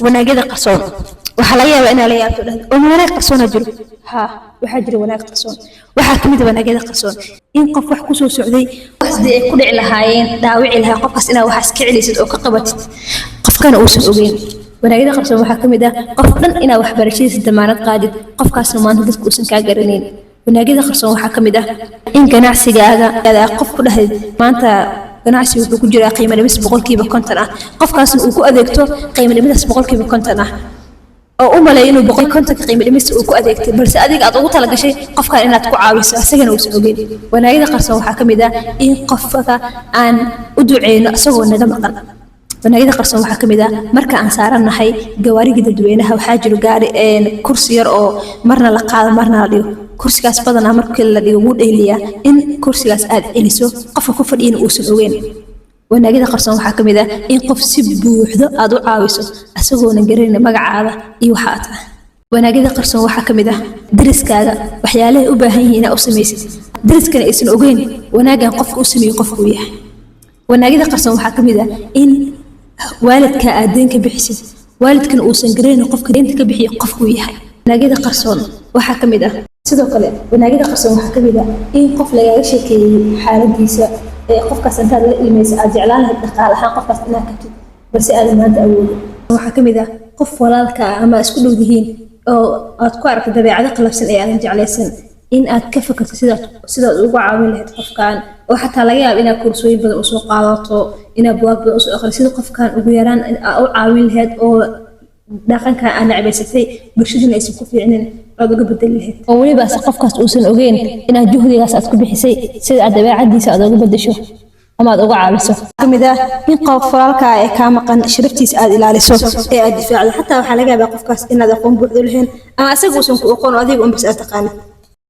wanaagada qarsoon waxa laga yaabaa in la yaabto oo wanaag qarsoon jiro waxa jira wanaag qarsoon waxa kamid ah wanaagada qarsoon in qof wax ku soo socday qasdi ay ku dhici lahaayeen dhaawici lahaa qofkaas inaa wax iska celisid oo ka qabatid qofkana uu soo ogeyn wanaagada qarsoon waxa kamid ah qof dhan inaa wax barashadiisa damaanad qaadid qofkaasna maanta dadku uusan ka garaneyn wanaagada qarsoon waxa kamid ah in ganacsigaaga aad qof ku dhahayd maanta ganacsi wuxuu ku jiraa qiimo dhimis 50% ah qofkaasna uu ku adeegto qiimo dhimis 50% ah oo u maleeyo inuu 150 qiimo dhimis uu ku adeegtay balse adiga aad ugu tala gashay qofka inaad ku caawiso asagana uu soo ogeyn wanaagada qarsoon waxa kamid ah in qofka aan u duceeyno asagoo naga maqan wanaagada qarsoon waxa kamid ah marka aan saaranahay gawaariga dadweynaha waxa jiro gaari kursi yar oo marna la qaado marna la dhigo kursigaas badanaa markii la dhigo wuu dheeliyaa in kursigaas aad celiso qofka ku fadhiina uusan ogeyn wanaagada qarsoon waxa kamid ah in qof si buuxdo aad u caawiso asagoona garanayna magacaada iyo waxa aad tahay wanaagada qarsoon waxa kamid ah dariskaaga waxyaalaha u baahan yihiin inaad u samaysid dariskana aysan ogeyn wanaagan qofka u sameeyo qofku yahay wanaagada qarsoon waxa kamid ah in waalidka aad deynka bixisid waalidkana uusan garanayna qofka deynta ka bixiyo qofku yahay wanaagada qarsoon waxa kamid ah sidoo kale wanaagada qarsoon waxa kamid ah in qof lagaaga sheekeeyay xaaladiisa qofkaas intaad la ilmayso aad jeclaan lahayd dhaqaalaha qofkaas inaad ka tid balse aad maanta awoodin waxa kamid ah qof walaalka ama isku dhow yihiin oo aad ku aragto dabeecado qalabsan ee aadan jeclaysan in aad ka fakarto sidaad ugu caawin lahayd qofkan oo xataa laga yaabo inaad kursooyin badan u soo qaadato inaad buugaag badan u soo akhrisid qofkan ugu yaraan u caawin lahayd oo dhaqanka aan nacabaysatay bulshaduna aysan ku fiicnin aad uga bedeli lahayd oo weliba qofkaas uusan ogeyn inaad juhdigaas aad ku bixisay sida aad dabeecadiisa aad uga bedesho ama aad uga caawiso kamid ah in qof walaalka ay ka maqan sharaftiisa aad ilaaliso ee aad difaacdo xataa waxa laga yaabaa qofkaas inaad aqoon buuxdo lahayn ama asagu uusan ku aqoon adiga un bas aad taqaanid